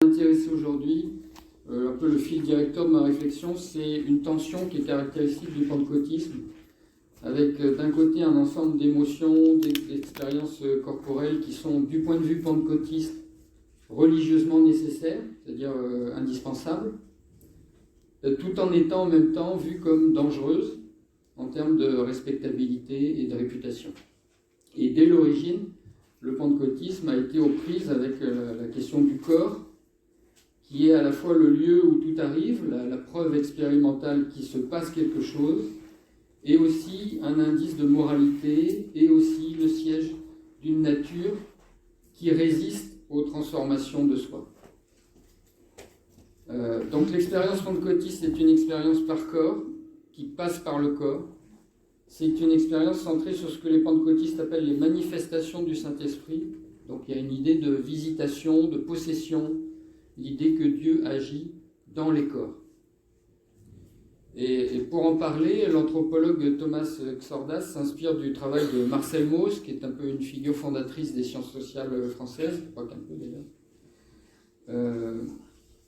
m'intéresser aujourd'hui, un peu le fil directeur de ma réflexion, c'est une tension qui est caractéristique du pentecôtisme, avec d'un côté un ensemble d'émotions, d'expériences corporelles qui sont, du point de vue pentecôtiste, religieusement nécessaires, c'est-à-dire indispensables, tout en étant en même temps vues comme dangereuses en termes de respectabilité et de réputation. Et dès l'origine, le pentecôtisme a été aux prises avec la question du corps, qui est à la fois le lieu où tout arrive, la preuve expérimentale qu'il se passe quelque chose, et aussi un indice de moralité, et aussi le siège d'une nature qui résiste aux transformations de soi. Donc l'expérience pentecôtiste est une expérience par corps, qui passe par le corps. C'est une expérience centrée sur ce que les pentecôtistes appellent les manifestations du Saint-Esprit. Donc il y a une idée de visitation, de possession, l'idée que Dieu agit dans les corps. Et pour en parler, l'anthropologue Thomas Xordas s'inspire du travail de Marcel Mauss, qui est un peu une figure fondatrice des sciences sociales françaises, je crois qu'un peu d'ailleurs,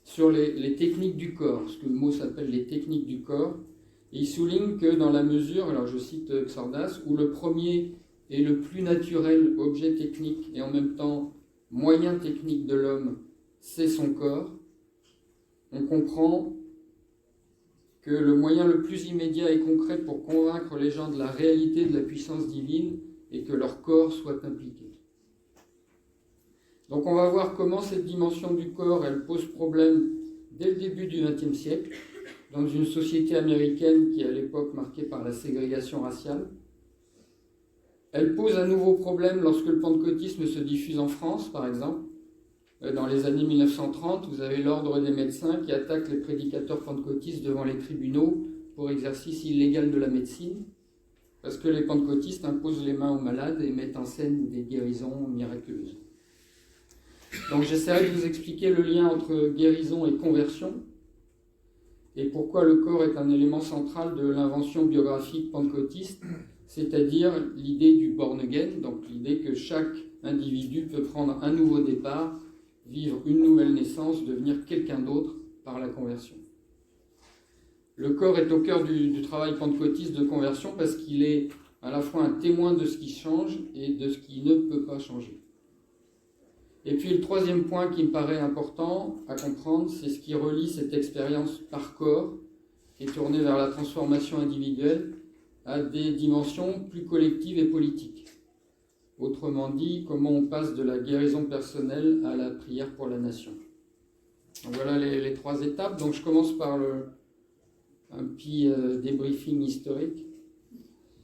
sur les techniques du corps, ce que Mauss appelle les techniques du corps. Et il souligne que dans la mesure, alors je cite Xordas, où le premier et le plus naturel objet technique et en même temps moyen technique de l'homme, c'est son corps, on comprend que le moyen le plus immédiat et concret pour convaincre les gens de la réalité de la puissance divine est que leur corps soit impliqué. Donc on va voir comment cette dimension du corps, elle pose problème dès le début du XXe siècle, dans une société américaine qui est à l'époque marquée par la ségrégation raciale. Elle pose un nouveau problème lorsque le pentecôtisme se diffuse en France, par exemple. Dans les années 1930, vous avez l'ordre des médecins qui attaque les prédicateurs pentecôtistes devant les tribunaux pour exercice illégal de la médecine, parce que les pentecôtistes imposent les mains aux malades et mettent en scène des guérisons miraculeuses. Donc j'essaierai de vous expliquer le lien entre guérison et conversion, et pourquoi le corps est un élément central de l'invention biographique pentecôtiste, c'est-à-dire l'idée du born again, donc l'idée que chaque individu peut prendre un nouveau départ, vivre une nouvelle naissance, devenir quelqu'un d'autre par la conversion. Le corps est au cœur du travail pentecôtiste de conversion parce qu'il est à la fois un témoin de ce qui change et de ce qui ne peut pas changer. Et puis le troisième point qui me paraît important à comprendre, c'est ce qui relie cette expérience par corps, qui est tournée vers la transformation individuelle, à des dimensions plus collectives et politiques. Autrement dit, comment on passe de la guérison personnelle à la prière pour la nation. Donc voilà les trois étapes. Donc je commence par un petit débriefing historique.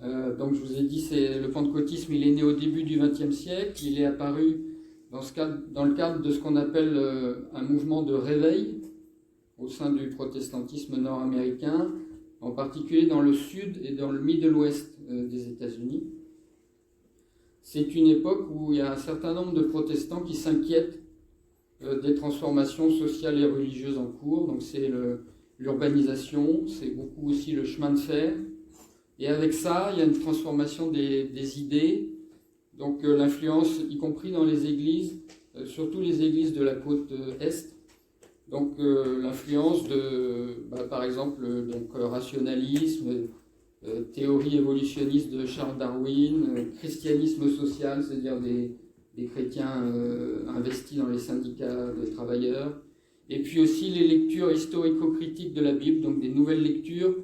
Donc je vous ai dit, le pentecôtisme, il est né au début du XXe siècle. Il est apparu dans le cadre de ce qu'on appelle un mouvement de réveil au sein du protestantisme nord-américain, en particulier dans le sud et dans le Middle West des États-Unis. C'est une époque où il y a un certain nombre de protestants qui s'inquiètent des transformations sociales et religieuses en cours. Donc c'est l'urbanisation, c'est beaucoup aussi le chemin de fer. Et avec ça, il y a une transformation des idées. Donc l'influence, y compris dans les églises, surtout les églises de la côte Est. Donc l'influence par exemple, rationalisme, théorie évolutionniste de Charles Darwin, christianisme social, c'est-à-dire des chrétiens investis dans les syndicats de travailleurs, et puis aussi les lectures historico-critiques de la Bible, donc des nouvelles lectures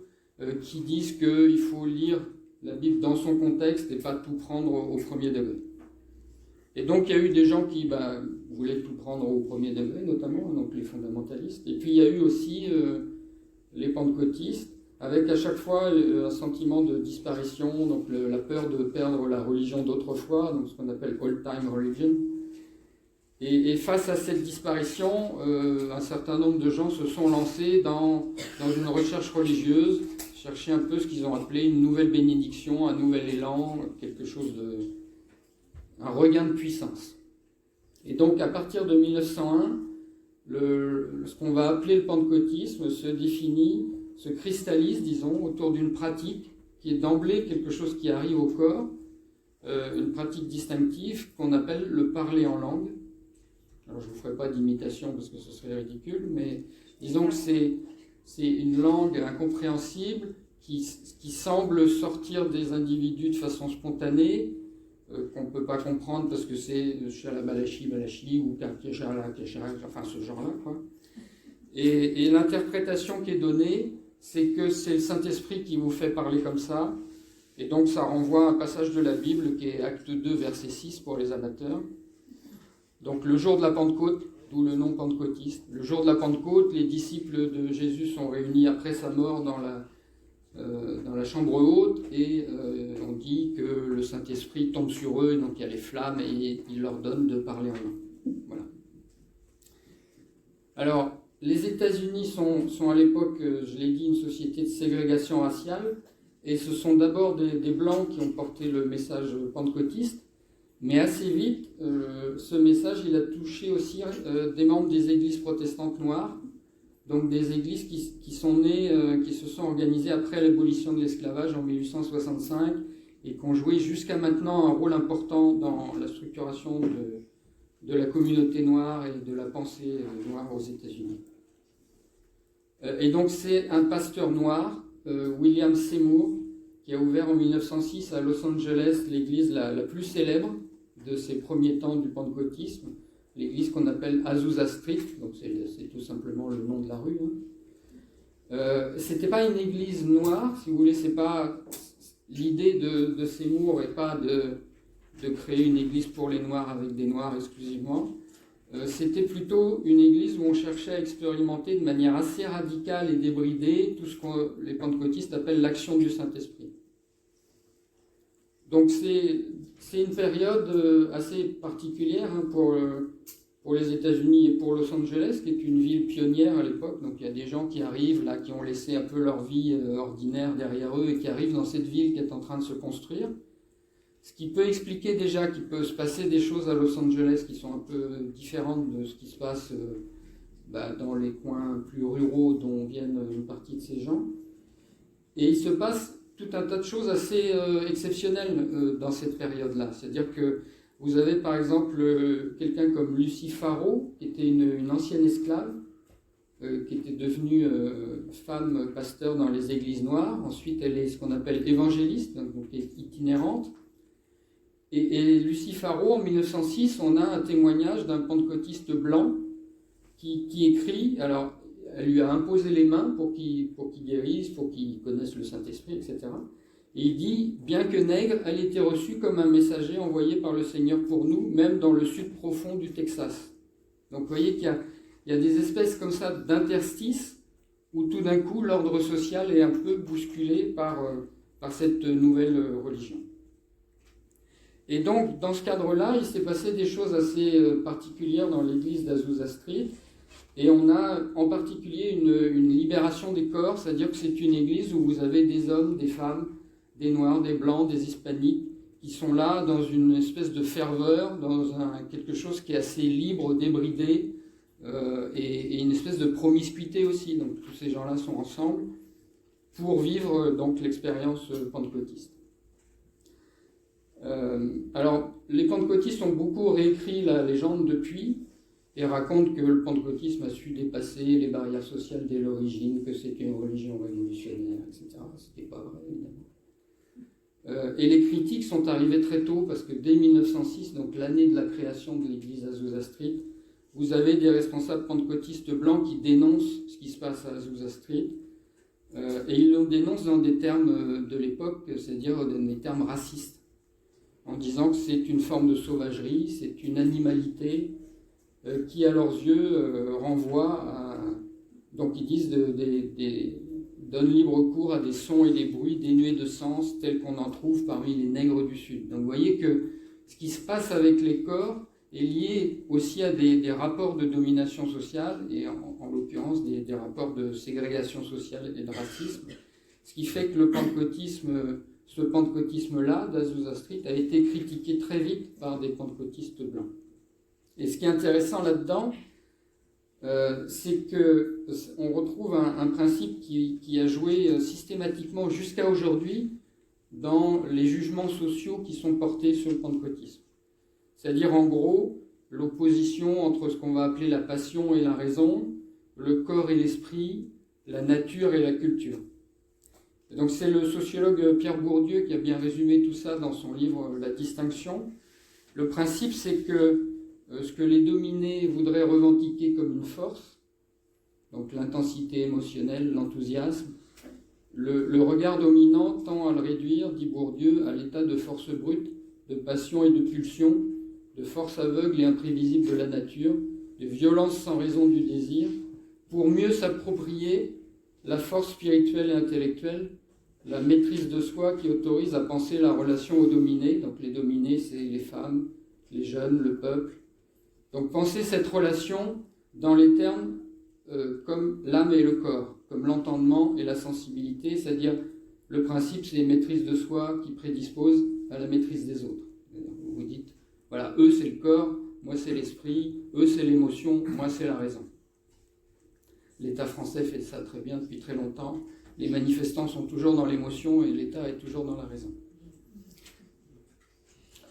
qui disent qu'il faut lire la Bible dans son contexte et pas tout prendre au premier degré. Et donc il y a eu des gens qui voulaient tout prendre au premier degré, notamment, donc les fondamentalistes, et puis il y a eu aussi les pentecôtistes, avec à chaque fois un sentiment de disparition, donc la peur de perdre la religion d'autrefois, donc ce qu'on appelle old-time religion. Et face à cette disparition, un certain nombre de gens se sont lancés dans une recherche religieuse, chercher un peu ce qu'ils ont appelé une nouvelle bénédiction, un nouvel élan, quelque chose un regain de puissance. Et donc à partir de 1901, ce qu'on va appeler le pentecôtisme se cristallise, disons, autour d'une pratique qui est d'emblée quelque chose qui arrive au corps, une pratique distinctive qu'on appelle le parler en langue. Alors je ne vous ferai pas d'imitation parce que ce serait ridicule, mais disons que c'est une langue incompréhensible qui semble sortir des individus de façon spontanée, qu'on ne peut pas comprendre parce que c'est Shalabalashi Balashi ou Kakeshala Keshara, enfin ce genre-là, quoi. Et l'interprétation qui est donnée, c'est que c'est le Saint-Esprit qui vous fait parler comme ça, et donc ça renvoie à un passage de la Bible qui est Acte 2, verset 6 pour les amateurs. Donc le jour de la Pentecôte, d'où le nom pentecôtiste, le jour de la Pentecôte, les disciples de Jésus sont réunis après sa mort dans la chambre haute, et on dit que le Saint-Esprit tombe sur eux, donc il y a les flammes, et il leur donne de parler en langue. Voilà. Alors, les États-Unis sont à l'époque, je l'ai dit, une société de ségrégation raciale, et ce sont d'abord des Blancs qui ont porté le message pentecôtiste, mais assez vite, ce message il a touché aussi des membres des églises protestantes noires, donc des églises qui sont nées, qui se sont organisées après l'abolition de l'esclavage en 1865 et qui ont joué jusqu'à maintenant un rôle important dans la structuration de la communauté noire et de la pensée noire aux États-Unis. Et donc c'est un pasteur noir, William Seymour, qui a ouvert en 1906 à Los Angeles l'église la plus célèbre de ces premiers temps du pentecôtisme, l'église qu'on appelle Azusa Street, donc c'est tout simplement le nom de la rue. C'était pas une église noire, si vous voulez, c'est pas l'idée de Seymour et pas de créer une église pour les Noirs avec des Noirs exclusivement. C'était plutôt une église où on cherchait à expérimenter de manière assez radicale et débridée tout ce que les pentecôtistes appellent l'action du Saint-Esprit. Donc c'est une période assez particulière pour les États-Unis et pour Los Angeles, qui est une ville pionnière à l'époque. Donc il y a des gens qui arrivent là, qui ont laissé un peu leur vie ordinaire derrière eux et qui arrivent dans cette ville qui est en train de se construire. Ce qui peut expliquer déjà qu'il peut se passer des choses à Los Angeles qui sont un peu différentes de ce qui se passe dans les coins plus ruraux dont viennent une partie de ces gens. Et il se passe tout un tas de choses assez exceptionnelles dans cette période-là. C'est-à-dire que vous avez par exemple quelqu'un comme Lucy Farrow, qui était une ancienne esclave, qui était devenue femme pasteur dans les églises noires. Ensuite, elle est ce qu'on appelle évangéliste, donc itinérante. Et Lucy Farrow, en 1906, on a un témoignage d'un pentecôtiste blanc qui écrit, alors elle lui a imposé les mains pour qu'il guérisse, pour qu'il connaisse le Saint-Esprit, etc. Et il dit, bien que nègre, elle était reçue comme un messager envoyé par le Seigneur pour nous, même dans le sud profond du Texas. Donc vous voyez qu'il y a des espèces comme ça d'interstices où tout d'un coup l'ordre social est un peu bousculé par cette nouvelle religion. Et donc, dans ce cadre-là, il s'est passé des choses assez particulières dans l'église d'Azusa Street. Et on a en particulier une libération des corps, c'est-à-dire que c'est une église où vous avez des hommes, des femmes, des noirs, des blancs, des hispaniques, qui sont là dans une espèce de ferveur, dans quelque chose qui est assez libre, débridé, et une espèce de promiscuité aussi. Donc tous ces gens-là sont ensemble pour vivre donc l'expérience pentecôtiste. Alors, les pentecôtistes ont beaucoup réécrit la légende depuis et racontent que le pentecôtisme a su dépasser les barrières sociales dès l'origine, que c'était une religion révolutionnaire, etc. C'était pas vrai, évidemment. Et les critiques sont arrivées très tôt parce que dès 1906, donc l'année de la création de l'église Azusa Street, vous avez des responsables pentecôtistes blancs qui dénoncent ce qui se passe à Azusa Street. Et ils le dénoncent dans des termes de l'époque, c'est-à-dire des termes racistes, en disant que c'est une forme de sauvagerie, c'est une animalité qui, à leurs yeux, renvoie à... Donc ils disent donne libre cours à des sons et des bruits dénués de sens tels qu'on en trouve parmi les nègres du Sud. Donc vous voyez que ce qui se passe avec les corps est lié aussi à des rapports de domination sociale, et en l'occurrence des rapports de ségrégation sociale et de racisme, ce qui fait que ce pentecôtisme-là, d'Azusa Street, a été critiqué très vite par des pentecôtistes blancs. Et ce qui est intéressant là-dedans, c'est qu'on retrouve un principe qui a joué systématiquement jusqu'à aujourd'hui dans les jugements sociaux qui sont portés sur le pentecôtisme. C'est-à-dire, en gros, l'opposition entre ce qu'on va appeler la passion et la raison, le corps et l'esprit, la nature et la culture. Et donc c'est le sociologue Pierre Bourdieu qui a bien résumé tout ça dans son livre La distinction. Le principe, c'est que ce que les dominés voudraient revendiquer comme une force, donc l'intensité émotionnelle, l'enthousiasme, le regard dominant tend à le réduire, dit Bourdieu, à l'état de force brute, de passion et de pulsion, de force aveugle et imprévisible de la nature, de violence sans raison du désir, pour mieux s'approprier la force spirituelle et intellectuelle, la maîtrise de soi qui autorise à penser la relation aux dominés. Donc les dominés, c'est les femmes, les jeunes, le peuple. Donc penser cette relation dans les termes comme l'âme et le corps, comme l'entendement et la sensibilité, c'est-à-dire le principe, c'est les maîtrises de soi qui prédisposent à la maîtrise des autres. Vous vous dites, voilà, eux c'est le corps, moi c'est l'esprit, eux c'est l'émotion, moi c'est la raison. L'État français fait ça très bien depuis très longtemps. Les manifestants sont toujours dans l'émotion et l'État est toujours dans la raison.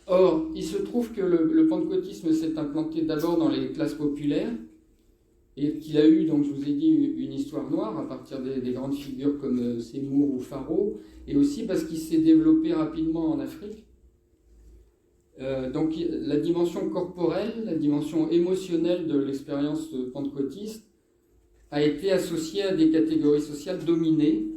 Or, il se trouve que le pentecôtisme s'est implanté d'abord dans les classes populaires et qu'il a eu, donc je vous ai dit, une histoire noire à partir des grandes figures comme Seymour ou Faro, et aussi parce qu'il s'est développé rapidement en Afrique. Donc la dimension corporelle, la dimension émotionnelle de l'expérience pentecôtiste a été associée à des catégories sociales dominées.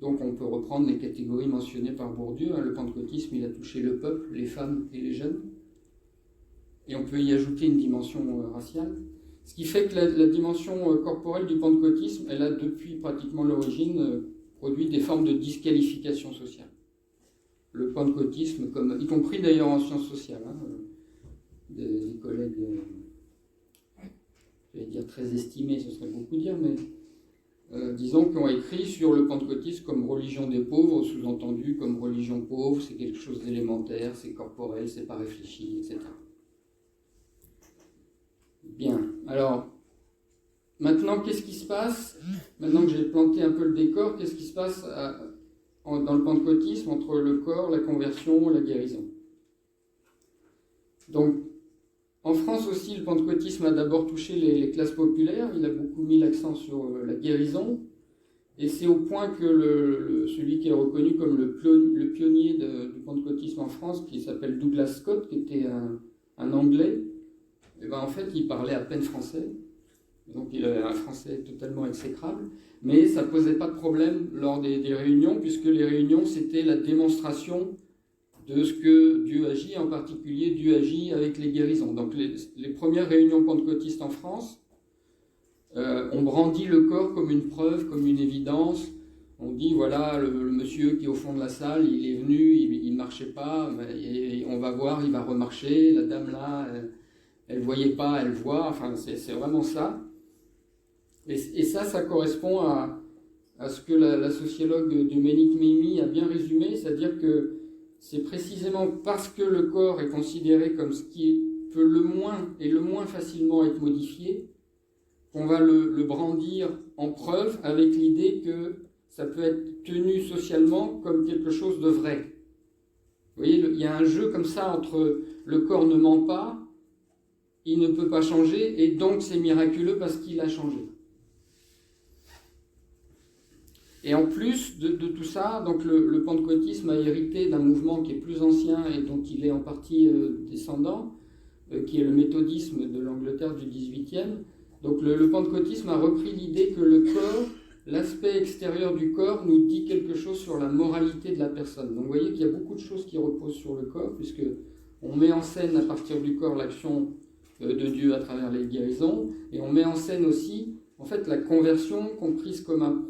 Donc on peut reprendre les catégories mentionnées par Bourdieu. Le pentecôtisme, il a touché le peuple, les femmes et les jeunes. Et on peut y ajouter une dimension raciale. Ce qui fait que la dimension corporelle du pentecôtisme, elle a depuis pratiquement l'origine produit des formes de disqualification sociale. Le pentecôtisme, y compris d'ailleurs en sciences sociales, des collègues, j'allais dire très estimés, ce serait beaucoup dire, mais disons qui ont écrit sur le pentecôtisme comme religion des pauvres, sous-entendu comme religion pauvre, c'est quelque chose d'élémentaire, c'est corporel, c'est pas réfléchi, etc. Bien, alors, maintenant, qu'est-ce qui se passe? Maintenant que j'ai planté un peu le décor, qu'est-ce qui se passe dans le pentecôtisme entre le corps, la conversion, la guérison? Donc, en France aussi, le pentecôtisme a d'abord touché les classes populaires, il a beaucoup mis l'accent sur la guérison, et c'est au point que celui qui est reconnu comme le pionnier du pentecôtisme en France, qui s'appelle Douglas Scott, qui était un Anglais, et ben en fait, il parlait à peine français, donc il avait un français totalement exécrable, mais ça ne posait pas de problème lors des réunions, puisque les réunions, c'était la démonstration de ce que Dieu agit, en particulier Dieu agit avec les guérisons. Donc les premières réunions pentecôtistes en France, on brandit le corps comme une preuve, comme une évidence. On dit, voilà, le monsieur qui est au fond de la salle, il est venu, il ne marchait pas, et on va voir, il va remarcher, la dame là, elle ne voyait pas, elle voit, enfin c'est vraiment ça. Et ça correspond à ce que la sociologue Dominique Mimi a bien résumé, c'est-à-dire que c'est précisément parce que le corps est considéré comme ce qui peut le moins facilement être modifié, qu'on va le brandir en preuve avec l'idée que ça peut être tenu socialement comme quelque chose de vrai. Vous voyez, il y a un jeu comme ça entre le corps ne ment pas, il ne peut pas changer, et donc c'est miraculeux parce qu'il a changé. Et en plus de tout ça, donc le pentecôtisme a hérité d'un mouvement qui est plus ancien et dont il est en partie descendant, qui est le méthodisme de l'Angleterre du XVIIIe. Donc le pentecôtisme a repris l'idée que le corps, l'aspect extérieur du corps, nous dit quelque chose sur la moralité de la personne. Donc vous voyez qu'il y a beaucoup de choses qui reposent sur le corps, puisque on met en scène à partir du corps l'action de Dieu à travers les guérisons, et on met en scène aussi en fait la conversion comprise comme un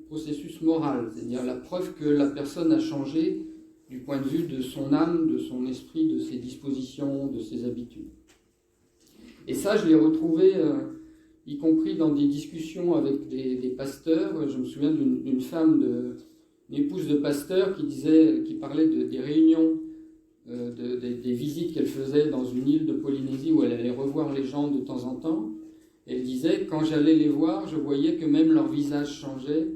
processus moral, c'est-à-dire la preuve que la personne a changé du point de vue de son âme, de son esprit, de ses dispositions, de ses habitudes. Et ça, je l'ai retrouvé, y compris dans des discussions avec des pasteurs. Je me souviens d'une femme, une épouse de pasteur qui parlait des réunions, des visites qu'elle faisait dans une île de Polynésie où elle allait revoir les gens de temps en temps. Elle disait, quand j'allais les voir, je voyais que même leur visage changeait.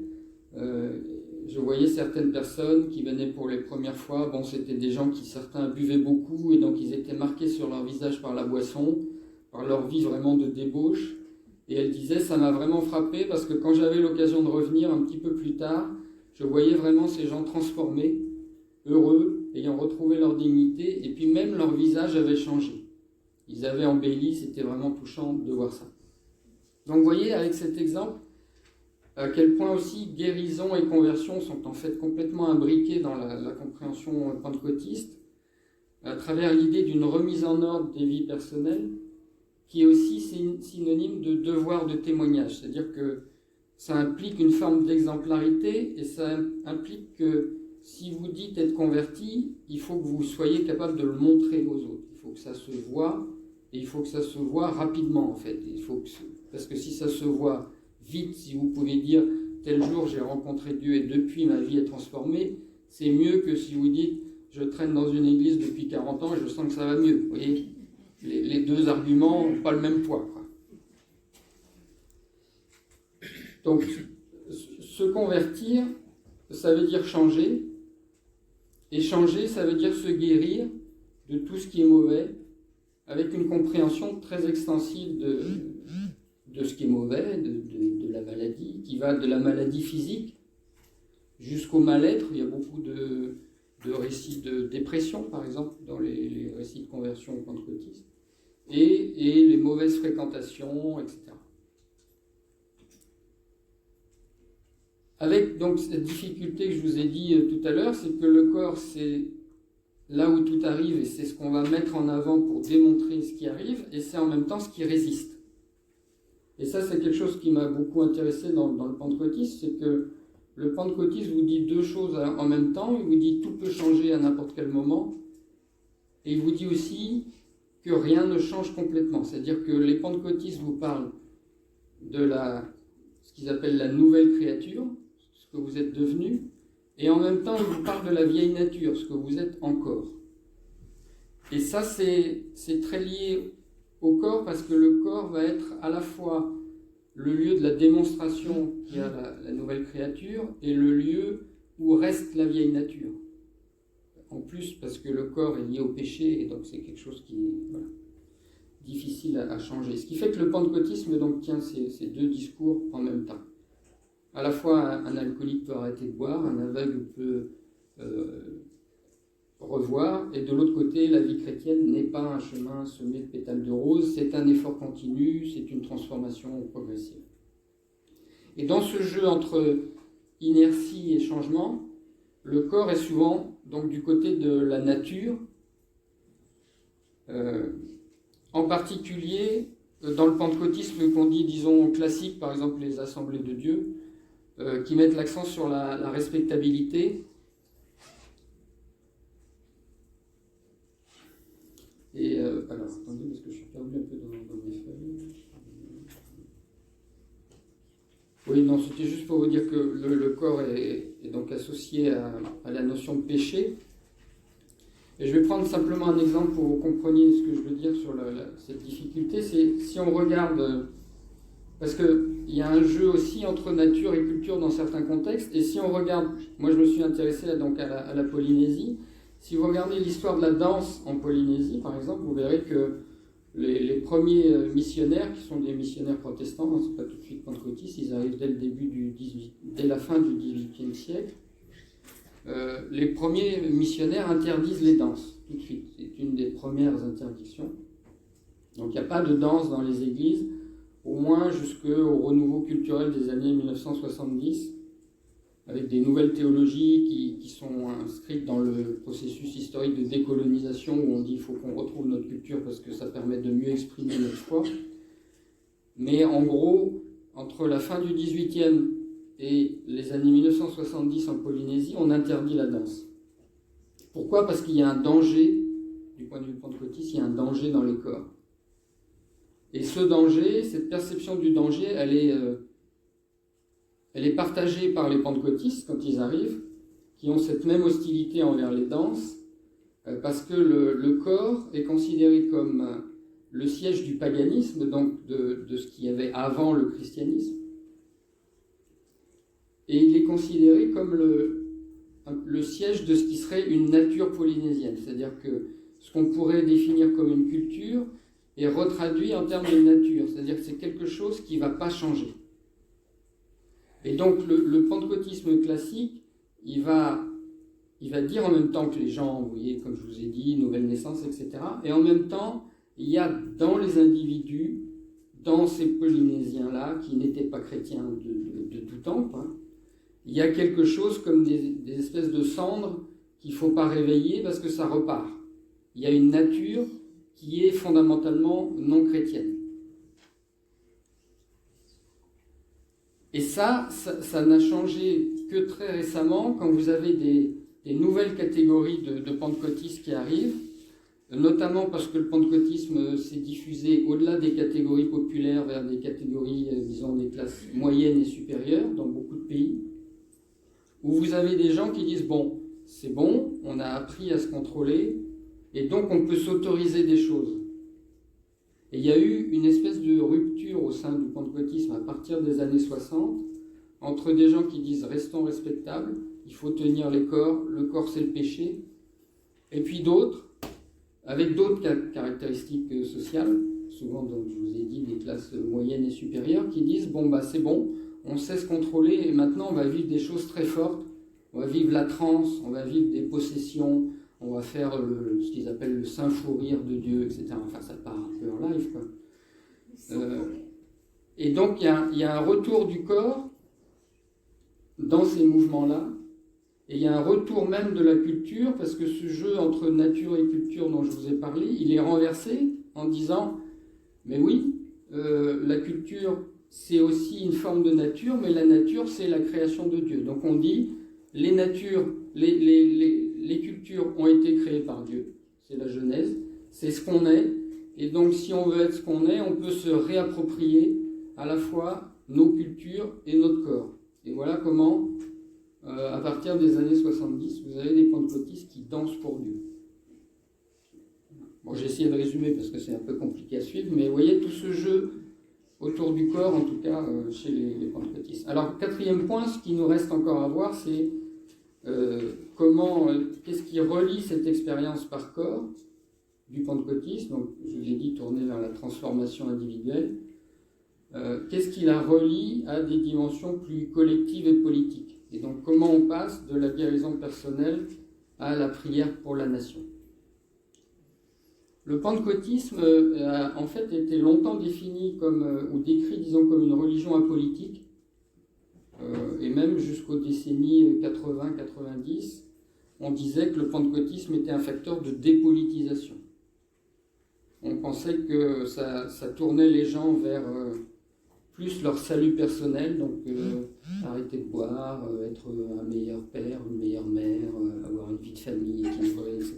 je voyais certaines personnes qui venaient pour les premières fois. Bon, c'était des gens qui, certains, buvaient beaucoup et donc ils étaient marqués sur leur visage par la boisson, par leur vie vraiment de débauche. Et elle disait, ça m'a vraiment frappé parce que quand j'avais l'occasion de revenir un petit peu plus tard, je voyais vraiment ces gens transformés, heureux, ayant retrouvé leur dignité, et puis même leur visage avait changé. Ils avaient embelli, c'était vraiment touchant de voir ça. Donc vous voyez, avec cet exemple, à quel point aussi guérison et conversion sont en fait complètement imbriqués dans la compréhension pentecôtiste, à travers l'idée d'une remise en ordre des vies personnelles, qui est aussi synonyme de devoir de témoignage. C'est-à-dire que ça implique une forme d'exemplarité, et ça implique que si vous dites être converti, il faut que vous soyez capable de le montrer aux autres. Il faut que ça se voie, et il faut que ça se voie rapidement, en fait. Parce que si ça se voit vite, si vous pouvez dire « tel jour j'ai rencontré Dieu et depuis ma vie est transformée », c'est mieux que si vous dites « je traîne dans une église depuis 40 ans et je sens que ça va mieux ». Vous voyez, les deux arguments n'ont pas le même poids, quoi. Donc, se convertir, ça veut dire changer. Et changer, ça veut dire se guérir de tout ce qui est mauvais, avec une compréhension très extensive de ce qui est mauvais, de la maladie, qui va de la maladie physique jusqu'au mal-être. Il y a beaucoup de récits de dépression, par exemple, dans les récits de conversion pentecôtistes, et les mauvaises fréquentations, etc. Avec donc cette difficulté que je vous ai dit tout à l'heure, c'est que le corps, c'est là où tout arrive, et c'est ce qu'on va mettre en avant pour démontrer ce qui arrive, et c'est en même temps ce qui résiste. Et ça, c'est quelque chose qui m'a beaucoup intéressé dans le pentecôtisme, c'est que le pentecôtisme vous dit deux choses en même temps. Il vous dit tout peut changer à n'importe quel moment, et il vous dit aussi que rien ne change complètement. C'est-à-dire que les pentecôtistes vous parlent de ce qu'ils appellent la nouvelle créature, ce que vous êtes devenu, et en même temps, ils vous parlent de la vieille nature, ce que vous êtes encore. Et ça, c'est très lié au corps, parce que le corps va être à la fois le lieu de la démonstration qu'il y a la nouvelle créature, et le lieu où reste la vieille nature. En plus, parce que le corps est lié au péché, et donc c'est quelque chose qui est difficile à changer. Ce qui fait que le pentecôtisme donc, tient ces deux discours en même temps. À la fois, un alcoolique peut arrêter de boire, un aveugle peut revoir, et de l'autre côté, la vie chrétienne n'est pas un chemin semé de pétales de rose, c'est un effort continu, c'est une transformation progressive. Et dans ce jeu entre inertie et changement, le corps est souvent donc du côté de la nature, en particulier dans le pentecôtisme qu'on dit, disons, classique, par exemple les assemblées de Dieu, qui mettent l'accent sur la respectabilité. Et alors, attendez, parce que je suis perdu un peu dans mes feuilles. Oui, non, c'était juste pour vous dire que le corps est donc associé à la notion de péché. Et je vais prendre simplement un exemple pour que vous compreniez ce que je veux dire sur cette difficulté. C'est si on regarde, parce qu'il y a un jeu aussi entre nature et culture dans certains contextes, et si on regarde, moi je me suis intéressé là, donc à la Polynésie, si vous regardez l'histoire de la danse en Polynésie, par exemple, vous verrez que les premiers missionnaires, qui sont des missionnaires protestants, c'est pas tout de suite pentecôtistes, ils arrivent dès la fin du XVIIIe siècle. Les premiers missionnaires interdisent les danses, tout de suite. C'est une des premières interdictions. Donc il n'y a pas de danse dans les églises, au moins jusqu'au renouveau culturel des années 1970, avec des nouvelles théologies qui sont inscrites dans le processus historique de décolonisation, où on dit qu'il faut qu'on retrouve notre culture parce que ça permet de mieux exprimer notre foi. Mais en gros, entre la fin du XVIIIe et les années 1970 en Polynésie, on interdit la danse. Pourquoi ? Parce qu'il y a un danger, du point de vue pentecôtiste, il y a un danger dans les corps. Et ce danger, cette perception du danger, elle est partagée par les pentecôtistes quand ils arrivent, qui ont cette même hostilité envers les danses, parce que le corps est considéré comme le siège du paganisme, donc de ce qu'il y avait avant le christianisme. et il est considéré comme le siège de ce qui serait une nature polynésienne, c'est-à-dire que ce qu'on pourrait définir comme une culture est retraduit en termes de nature, c'est-à-dire que c'est quelque chose qui ne va pas changer. Et donc le pentecôtisme classique, il va dire en même temps que les gens, vous voyez, comme je vous ai dit, nouvelle naissance, etc. Et en même temps, il y a dans les individus, dans ces Polynésiens-là, qui n'étaient pas chrétiens de tout temps, quoi, il y a quelque chose comme des espèces de cendres qu'il ne faut pas réveiller parce que ça repart. Il y a une nature qui est fondamentalement non chrétienne. Et ça n'a changé que très récemment, quand vous avez des nouvelles catégories de pentecôtistes qui arrivent, notamment parce que le pentecôtisme s'est diffusé au-delà des catégories populaires vers des catégories, disons, des classes moyennes et supérieures dans beaucoup de pays, où vous avez des gens qui disent « bon, c'est bon, on a appris à se contrôler, et donc on peut s'autoriser des choses ». Et il y a eu une espèce de rupture au sein du pentecôtisme à partir des années 60, entre des gens qui disent « restons respectables, il faut tenir le corps c'est le péché », et puis d'autres, avec d'autres caractéristiques sociales, souvent, donc, je vous ai dit, des classes moyennes et supérieures, qui disent « bon, bah c'est bon, on sait se contrôler et maintenant on va vivre des choses très fortes, on va vivre la transe, on va vivre des possessions, on va faire ce qu'ils appellent le saint fou rire de Dieu, etc. » Enfin, ça part un peu en live, quoi. Et donc, il y a un retour du corps dans ces mouvements-là, et il y a un retour même de la culture, parce que ce jeu entre nature et culture dont je vous ai parlé, il est renversé en disant « mais oui, la culture, c'est aussi une forme de nature, mais la nature, c'est la création de Dieu. » Donc on dit « les cultures ont été créées par Dieu, c'est la Genèse, c'est ce qu'on est, et donc si on veut être ce qu'on est, on peut se réapproprier à la fois nos cultures et notre corps. » Et voilà comment, à partir des années 70, vous avez des pentecôtistes qui dansent pour Dieu. Bon, j'ai essayé de résumer parce que c'est un peu compliqué à suivre, mais vous voyez tout ce jeu autour du corps, en tout cas chez les pentecôtistes. Alors, quatrième point, ce qui nous reste encore à voir, c'est qu'est-ce qui relie cette expérience par corps du pentecôtisme, donc je vous ai dit tourné vers la transformation individuelle, qu'est-ce qui la relie à des dimensions plus collectives et politiques, et donc comment on passe de la guérison personnelle à la prière pour la nation. Le pentecôtisme a en fait été longtemps défini ou décrit, disons, comme une religion apolitique, et même jusqu'aux décennies 80-90, on disait que le pentecôtisme était un facteur de dépolitisation. On pensait que ça tournait les gens vers plus leur salut personnel, donc arrêter de boire, être un meilleur père, une meilleure mère, avoir une vie de famille équilibrée, etc.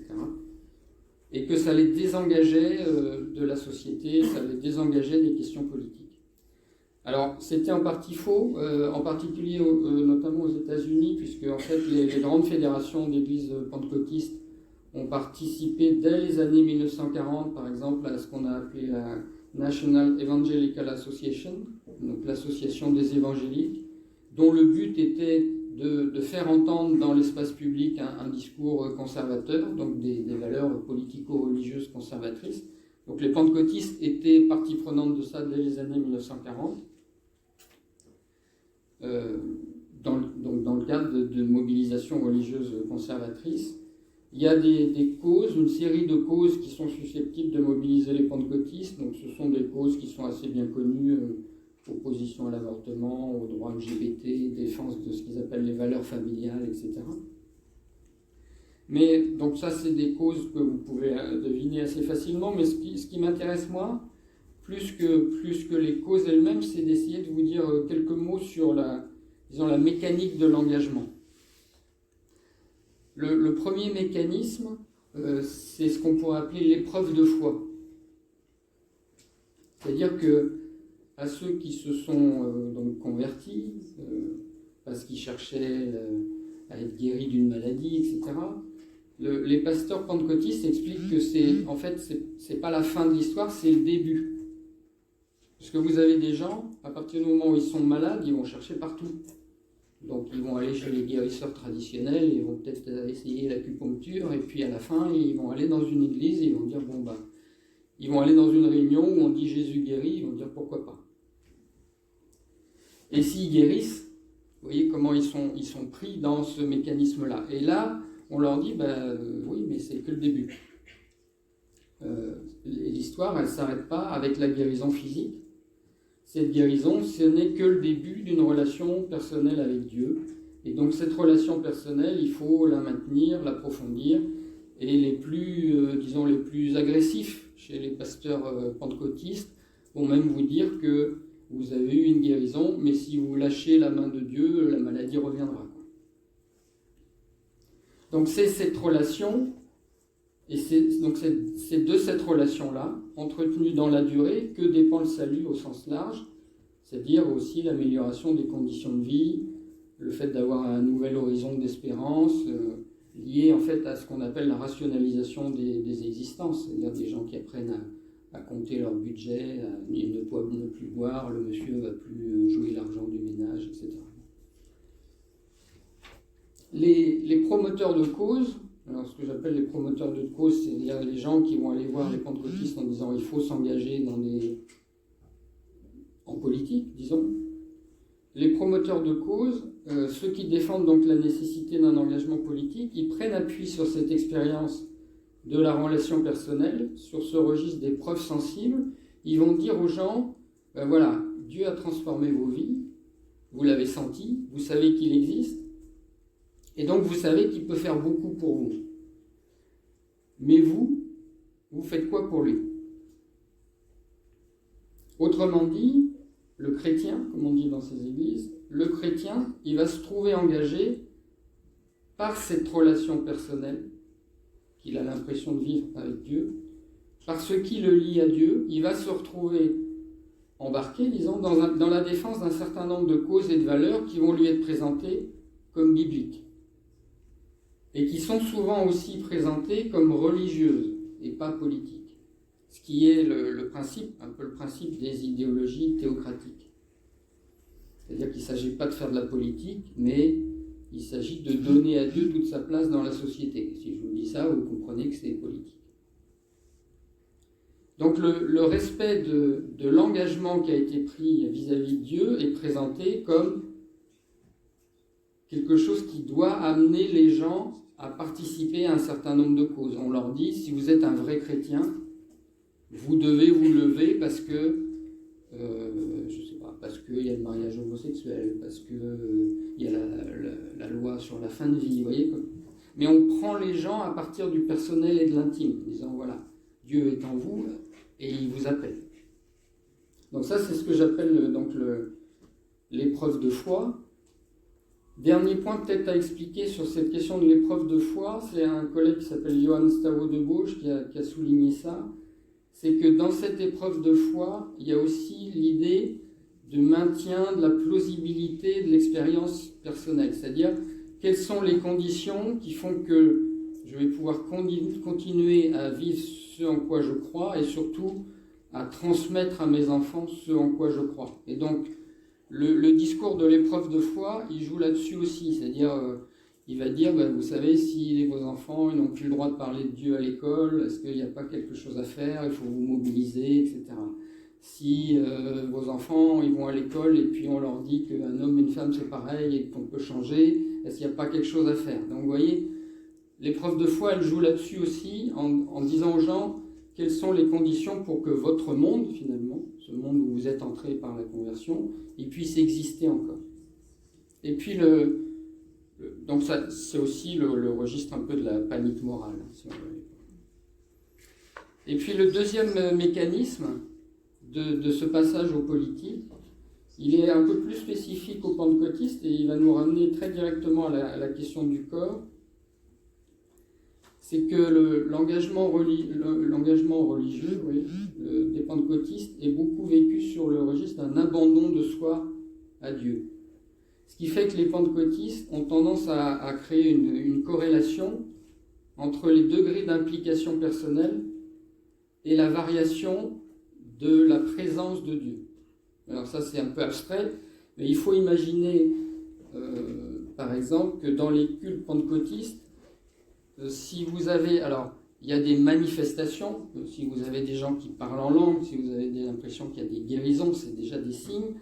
Et que ça les désengageait de la société, ça les désengageait des questions politiques. Alors, c'était en partie faux, en particulier notamment aux États-Unis, puisque en fait les grandes fédérations d'églises pentecôtistes ont participé dès les années 1940, par exemple, à ce qu'on a appelé la National Evangelical Association, donc l'association des évangéliques, dont le but était de faire entendre dans l'espace public un discours conservateur, donc des valeurs politico-religieuses conservatrices. Donc les pentecôtistes étaient partie prenante de ça dès les années 1940, dans le cadre de mobilisation religieuse conservatrice. Il y a des causes, une série de causes qui sont susceptibles de mobiliser les pentecôtistes. Donc ce sont des causes qui sont assez bien connues, opposition à l'avortement, aux droits LGBT, défense de ce qu'ils appellent les valeurs familiales, etc. Mais donc ça, c'est des causes que vous pouvez deviner assez facilement, mais ce qui m'intéresse moi, plus que les causes elles-mêmes, c'est d'essayer de vous dire quelques mots sur la mécanique de l'engagement. Le premier mécanisme, c'est ce qu'on pourrait appeler l'épreuve de foi. C'est-à-dire que à ceux qui se sont donc convertis, parce qu'ils cherchaient à être guéris d'une maladie, etc., les pasteurs pentecôtistes expliquent que c'est pas la fin de l'histoire, c'est le début. Parce que vous avez des gens, à partir du moment où ils sont malades, ils vont chercher partout. Donc ils vont aller chez les guérisseurs traditionnels, ils vont peut-être essayer l'acupuncture, et puis à la fin, ils vont aller dans une église et ils vont dire, bon bah, ils vont aller dans une réunion où on dit Jésus guérit, ils vont dire pourquoi pas. Et s'ils guérissent, vous voyez comment ils sont pris dans ce mécanisme-là. Et là, on leur dit, oui, mais c'est que le début. L'histoire, elle ne s'arrête pas avec la guérison physique. Cette guérison, ce n'est que le début d'une relation personnelle avec Dieu. Et donc cette relation personnelle, il faut la maintenir, l'approfondir. Et les plus agressifs chez les pasteurs pentecôtistes vont même vous dire que vous avez eu une guérison, mais si vous lâchez la main de Dieu, la maladie reviendra. Donc c'est cette relation, et c'est de cette relation-là, entretenue dans la durée, que dépend le salut au sens large, c'est-à-dire aussi l'amélioration des conditions de vie, le fait d'avoir un nouvel horizon d'espérance, lié en fait à ce qu'on appelle la rationalisation des existences, c'est-à-dire des gens qui apprennent à compter leur budget, à ne plus boire, le monsieur ne va plus jouer l'argent du ménage, etc. Les promoteurs de cause, alors ce que j'appelle les promoteurs de cause, c'est-à-dire les gens qui vont aller voir les pentecôtistes en disant il faut s'engager en politique, disons. Les promoteurs de cause, ceux qui défendent donc la nécessité d'un engagement politique, ils prennent appui sur cette expérience de la relation personnelle, sur ce registre des preuves sensibles. Ils vont dire aux gens, voilà, Dieu a transformé vos vies, vous l'avez senti, vous savez qu'il existe, et donc vous savez qu'il peut faire beaucoup pour vous. Mais vous faites quoi pour lui? Autrement dit, le chrétien, comme on dit dans ces églises, le chrétien, il va se trouver engagé par cette relation personnelle qu'il a l'impression de vivre avec Dieu, par ce qui le lie à Dieu, il va se retrouver embarqué, disons, dans la défense d'un certain nombre de causes et de valeurs qui vont lui être présentées comme bibliques, et qui sont souvent aussi présentées comme religieuses et pas politiques. Ce qui est le principe, un peu le principe des idéologies théocratiques. C'est-à-dire qu'il ne s'agit pas de faire de la politique, mais il s'agit de donner à Dieu toute sa place dans la société. Si je vous dis ça, vous comprenez que c'est politique. Donc le respect de l'engagement qui a été pris vis-à-vis de Dieu est présenté comme quelque chose qui doit amener les gens à participer à un certain nombre de causes. On leur dit, si vous êtes un vrai chrétien, vous devez vous lever parce que, parce qu'il y a le mariage homosexuel, parce qu'il y a la loi sur la fin de vie, vous voyez. Mais on prend les gens à partir du personnel et de l'intime, en disant, voilà, Dieu est en vous et il vous appelle. Donc ça, c'est ce que j'appelle l'épreuve de foi. Dernier point peut-être à expliquer sur cette question de l'épreuve de foi, c'est un collègue qui s'appelle Johann Stavo de Bauge qui a souligné ça. C'est que dans cette épreuve de foi, il y a aussi l'idée de maintien de la plausibilité de l'expérience personnelle. C'est-à-dire, quelles sont les conditions qui font que je vais pouvoir continuer à vivre ce en quoi je crois et surtout à transmettre à mes enfants ce en quoi je crois. Et donc, le discours de l'épreuve de foi, il joue là-dessus aussi. C'est-à-dire, il va dire, vous savez, si vos enfants n'ont plus le droit de parler de Dieu à l'école, est-ce qu'il n'y a pas quelque chose à faire? Il faut vous mobiliser, etc. Si vos enfants ils vont à l'école et puis on leur dit qu'un homme et une femme c'est pareil et qu'on peut changer, est-ce qu'il n'y a pas quelque chose à faire? Donc vous voyez, l'épreuve de foi, elle joue là-dessus aussi en disant aux gens quelles sont les conditions pour que votre monde, finalement, ce monde où vous êtes entré par la conversion, il puisse exister encore. Et puis donc ça, c'est aussi le registre un peu de la panique morale. Si on veut. Et puis le deuxième mécanisme de ce passage aux politiques, il est un peu plus spécifique aux pentecôtistes et il va nous ramener très directement à la question du corps. C'est que l'engagement religieux des pentecôtistes est beaucoup vécu sur le registre d'un abandon de soi à Dieu. Ce qui fait que les pentecôtistes ont tendance à créer une corrélation entre les degrés d'implication personnelle et la variation de la présence de Dieu. Alors ça, c'est un peu abstrait, mais il faut imaginer par exemple, que dans les cultes pentecôtistes, si vous avez... Alors, il y a des manifestations, si vous avez des gens qui parlent en langue, si vous avez l'impression qu'il y a des guérisons, c'est déjà des signes.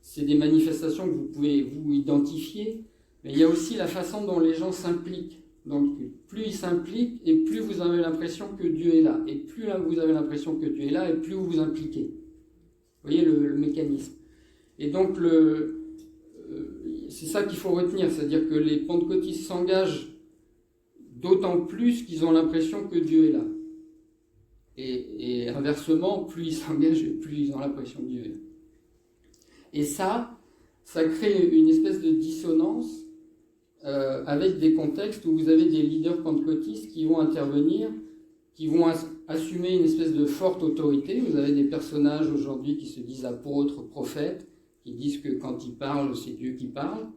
C'est des manifestations que vous pouvez vous identifier, mais il y a aussi la façon dont les gens s'impliquent. Donc, plus ils s'impliquent, et plus vous avez l'impression que Dieu est là. Et plus vous avez l'impression que Dieu est là, et plus vous vous impliquez. Vous voyez le mécanisme. Et donc, c'est ça qu'il faut retenir, c'est-à-dire que les pentecôtistes s'engagent d'autant plus qu'ils ont l'impression que Dieu est là. Et inversement, plus ils s'engagent, plus ils ont l'impression que Dieu est là. Et ça crée une espèce de dissonance avec des contextes où vous avez des leaders pentecôtistes qui vont intervenir, qui vont assumer une espèce de forte autorité. Vous avez des personnages aujourd'hui qui se disent apôtres, prophètes, qui disent que quand ils parlent, c'est Dieu qui parle.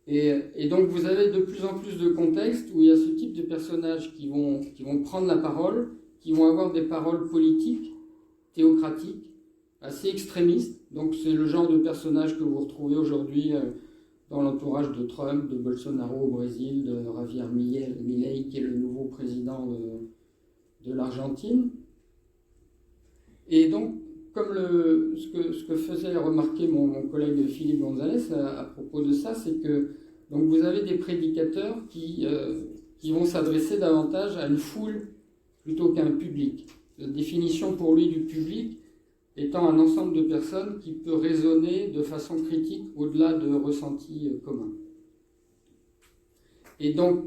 Et donc vous avez de plus en plus de contextes où il y a ce type de personnages qui vont prendre la parole, qui vont avoir des paroles politiques, théocratiques, assez extrémistes. Donc c'est le genre de personnage que vous retrouvez aujourd'hui dans l'entourage de Trump, de Bolsonaro au Brésil, de Javier Milei, qui est le nouveau président de l'Argentine. Et donc, comme ce que faisait remarquer mon collègue Philippe Gonzalez à propos de ça, c'est que donc vous avez des prédicateurs qui vont s'adresser davantage à une foule plutôt qu'à un public. La définition pour lui du public étant un ensemble de personnes qui peut raisonner de façon critique au-delà de ressentis communs. Et donc,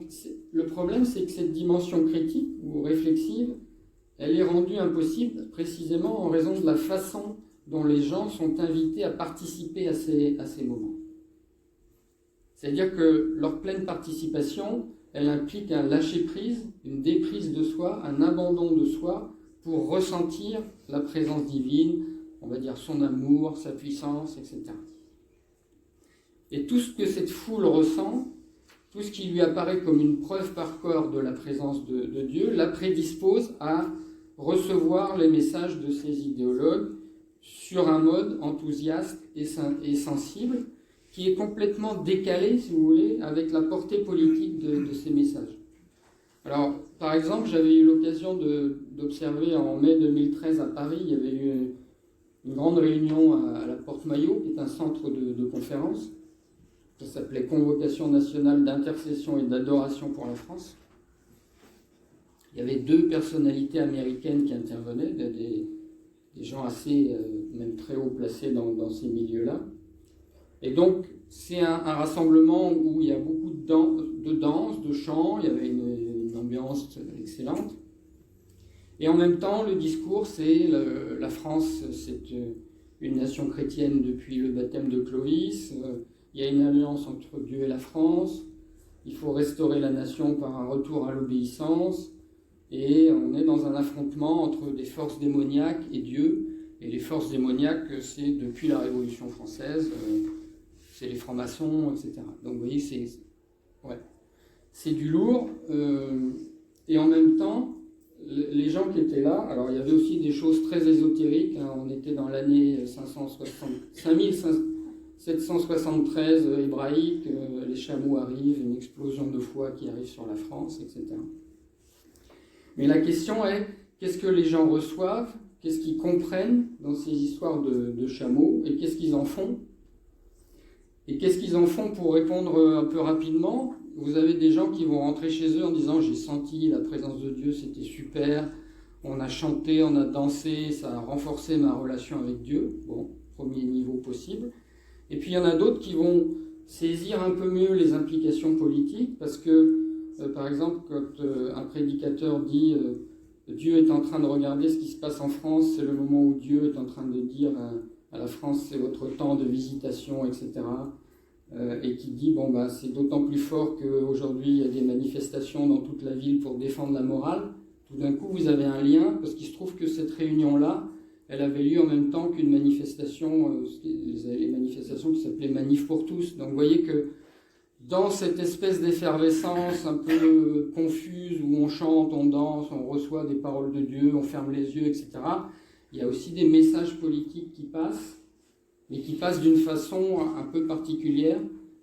le problème, c'est que cette dimension critique ou réflexive, elle est rendue impossible précisément en raison de la façon dont les gens sont invités à participer à ces moments. C'est-à-dire que leur pleine participation, elle implique un lâcher-prise, une déprise de soi, un abandon de soi pour ressentir la présence divine, on va dire son amour, sa puissance, etc. Et tout ce que cette foule ressent, tout ce qui lui apparaît comme une preuve par corps de la présence de Dieu, la prédispose à recevoir les messages de ces idéologues sur un mode enthousiaste et sensible, qui est complètement décalé, si vous voulez, avec la portée politique de ces messages. Alors, par exemple, j'avais eu l'occasion d'observer en mai 2013 à Paris, il y avait eu une grande réunion à la Porte Maillot, qui est un centre de conférence. Ça s'appelait Convocation nationale d'intercession et d'adoration pour la France. Il y avait 2 personnalités américaines qui intervenaient, des gens assez, même très haut placés dans ces milieux-là. Et donc, c'est un rassemblement où il y a beaucoup de danse, de chant, il y avait une ambiance excellente. Et en même temps, le discours, c'est la France, c'est une nation chrétienne depuis le baptême de Clovis. Il y a une alliance entre Dieu et la France. Il faut restaurer la nation par un retour à l'obéissance. Et on est dans un affrontement entre des forces démoniaques et Dieu. Et les forces démoniaques, c'est depuis la Révolution française, c'est les francs-maçons, etc. Donc vous voyez, c'est du lourd. Et en même temps, les gens qui étaient là, alors il y avait aussi des choses très ésotériques. Hein, on était dans l'année 5773 hébraïque, les chameaux arrivent, une explosion de foi qui arrive sur la France, etc. Mais la question est, qu'est-ce que les gens reçoivent, qu'est-ce qu'ils comprennent dans ces histoires de chameaux, et qu'est-ce qu'ils en font? Et qu'est-ce qu'ils en font pour répondre un peu rapidement? Vous avez des gens qui vont rentrer chez eux en disant « J'ai senti la présence de Dieu, c'était super, on a chanté, on a dansé, ça a renforcé ma relation avec Dieu. » Bon, premier niveau possible. Et puis il y en a d'autres qui vont saisir un peu mieux les implications politiques, parce que, par exemple, quand un prédicateur dit Dieu est en train de regarder ce qui se passe en France, c'est le moment où Dieu est en train de dire à la France, c'est votre temps de visitation, etc. Et qui dit, bon, bah, c'est d'autant plus fort qu'aujourd'hui, il y a des manifestations dans toute la ville pour défendre la morale. Tout d'un coup, vous avez un lien, parce qu'il se trouve que cette réunion-là, elle avait lieu en même temps qu'une manifestation, les manifestations qui s'appelaient Manif pour tous. Donc vous voyez que dans cette espèce d'effervescence un peu confuse, où on chante, on danse, on reçoit des paroles de Dieu, on ferme les yeux, etc., il y a aussi des messages politiques qui passent. mais qui passe d'une façon un peu particulière